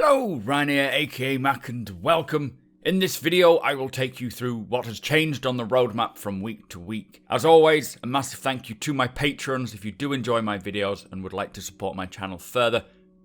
Hello, Ryan here, aka Mac, and welcome. In this video, I will take you through what has changed on the roadmap from week to week. As always, a massive thank you to my patrons. If you do enjoy my videos and would like to support my channel further,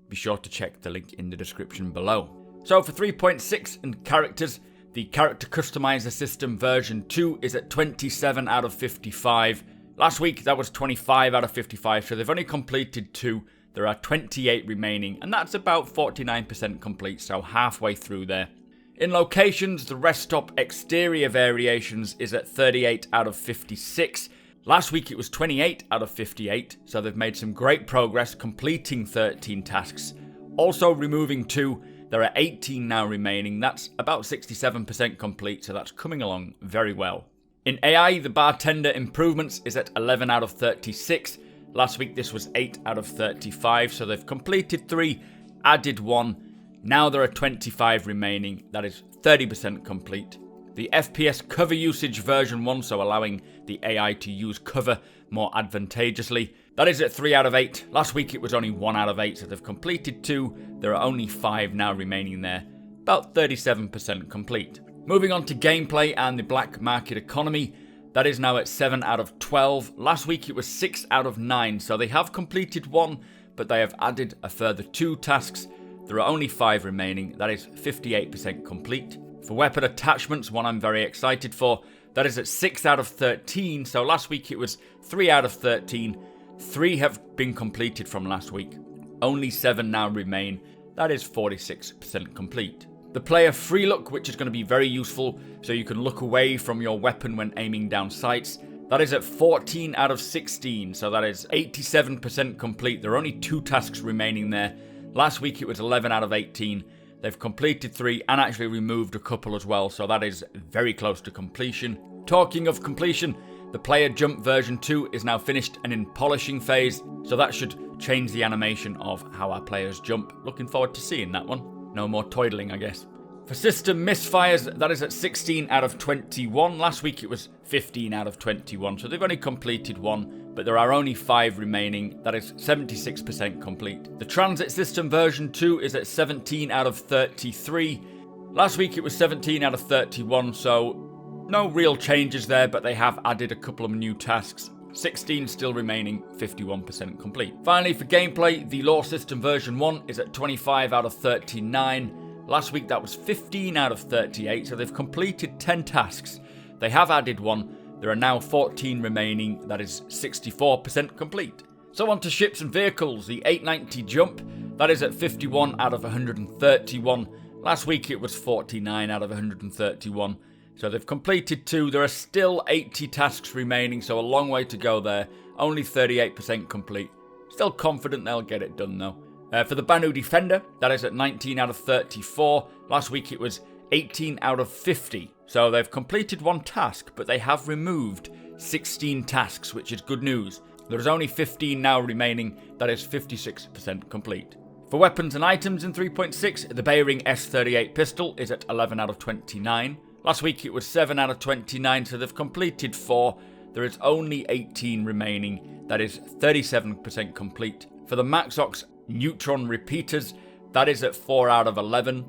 be sure to check the link in the description below. So for 3.6 and characters, the character customizer system version 2 is at 27 out of 55. Last week that was 25 out of 55, so they've only completed 2. There are 28 remaining, and that's about 49% complete, so halfway through there. In locations, the rest stop exterior variations is at 38 out of 56. Last week it was 28 out of 58, so they've made some great progress, completing 13 tasks. Also removing 2, there are 18 now remaining. That's about 67% complete, so that's coming along very well. In AI, the bartender improvements is at 11 out of 36. Last week this was 8 out of 35, so they've completed 3, added 1. Now there are 25 remaining, that is 30% complete. The FPS cover usage version 1, so allowing the AI to use cover more advantageously, that is at 3 out of 8. Last week it was only 1 out of 8, so they've completed 2. There are only 5 now remaining there, about 37% complete. Moving on to gameplay and the black market economy, that is now at 7 out of 12. Last week it was 6 out of 9, so they have completed 1, but they have added a further 2 tasks. There are only 5 remaining, that is 58% complete. For weapon attachments, one I'm very excited for, that is at 6 out of 13, so last week it was 3 out of 13. 3 have been completed from last week. Only 7 now remain, that is 46% complete. The player free look, which is going to be very useful, so you can look away from your weapon when aiming down sights. That is at 14 out of 16, so that is 87% complete. There are only 2 tasks remaining there. Last week it was 11 out of 18. They've completed 3 and actually removed a couple as well, so that is very close to completion. Talking of completion, the player jump version 2 is now finished and in polishing phase, so that should change the animation of how our players jump. Looking forward to seeing that one. No more toiling, I guess. For system misfires, that is at 16 out of 21. Last week it was 15 out of 21, so they've only completed 1, but there are only 5 remaining. That is 76% complete. The transit system version 2 is at 17 out of 33. Last week it was 17 out of 31, so no real changes there, but they have added a couple of new tasks. 16 still remaining, 51% complete. Finally, for gameplay, the law system version 1 is at 25 out of 39. Last week that was 15 out of 38, so they've completed 10 tasks. They have added 1. There are now 14 remaining, that is 64% complete. So on to ships and vehicles, the 890 jump, that is at 51 out of 131. Last week it was 49 out of 131. So they've completed 2, there are still 80 tasks remaining, so a long way to go there. Only 38% complete. Still confident they'll get it done though. For the Banu Defender, that is at 19 out of 34. Last week it was 18 out of 50. So they've completed 1 task, but they have removed 16 tasks, which is good news. There is only 15 now remaining, that is 56% complete. For weapons and items in 3.6, the Bearing S38 pistol is at 11 out of 29. Last week it was 7 out of 29, so they've completed 4. There is only 18 remaining, that is 37% complete. For the Maxox Neutron repeaters, that is at 4 out of 11.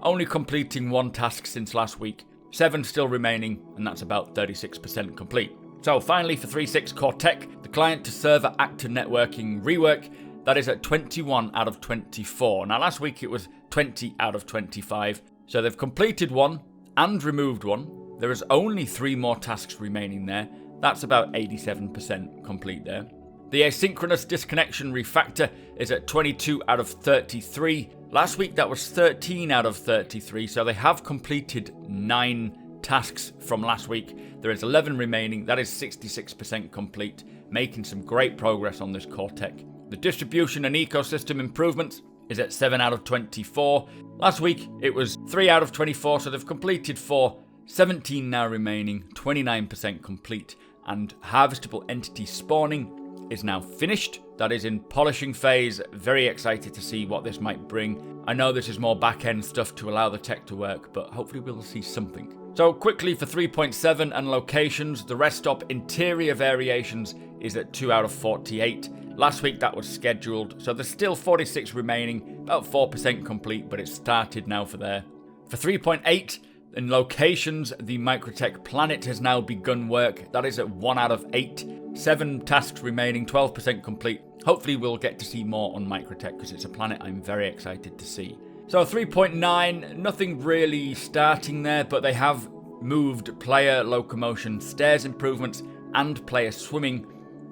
Only completing 1 task since last week. 7 still remaining, and that's about 36% complete. So finally for 3.6 Core Tech, the client to server actor networking rework, that is at 21 out of 24. Now last week it was 20 out of 25, so they've completed 1. And removed 1. There is only 3 more tasks remaining there. That's about 87% complete there. The asynchronous disconnection refactor is at 22 out of 33. Last week that was 13 out of 33, so they have completed 9 tasks from last week. There is 11 remaining, that is 66% complete, making some great progress on this core tech. The distribution and ecosystem improvements is at 7 out of 24. Last week it was 3 out of 24, so they've completed 4. 17 now remaining, 29% complete, and harvestable entity spawning is now finished. That is in polishing phase. Very excited to see what this might bring. I know this is more back-end stuff to allow the tech to work, but hopefully we'll see something. So quickly for 3.7 and locations, the rest stop interior variations is at 2 out of 48. Last week that was scheduled, so there's still 46 remaining, about 4% complete, but it's started now for there. For 3.8, in locations, the Microtech planet has now begun work. That is at 1 out of 8. 7 tasks remaining, 12% complete. Hopefully we'll get to see more on Microtech because it's a planet I'm very excited to see. So 3.9, nothing really starting there, but they have moved player locomotion, stairs improvements, and player swimming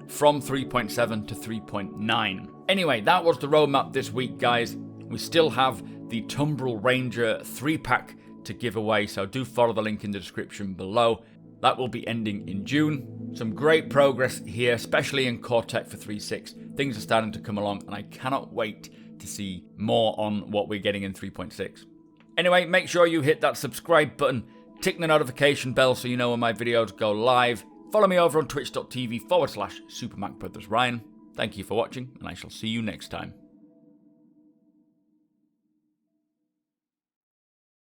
from 3.7 to 3.9. Anyway, that was the roadmap this week, guys. We still have the Tumbril Ranger 3-pack to give away, so do follow the link in the description below. That will be ending in June. Some great progress here, especially in Core-Tech for 3.6. Things are starting to come along, and I cannot wait to see more on what we're getting in 3.6. Anyway, make sure you hit that subscribe button, tick the notification bell so you know when my videos go live. Follow me over on twitch.tv/supermacbrothers Ryan. Thank you for watching, and I shall see you next time.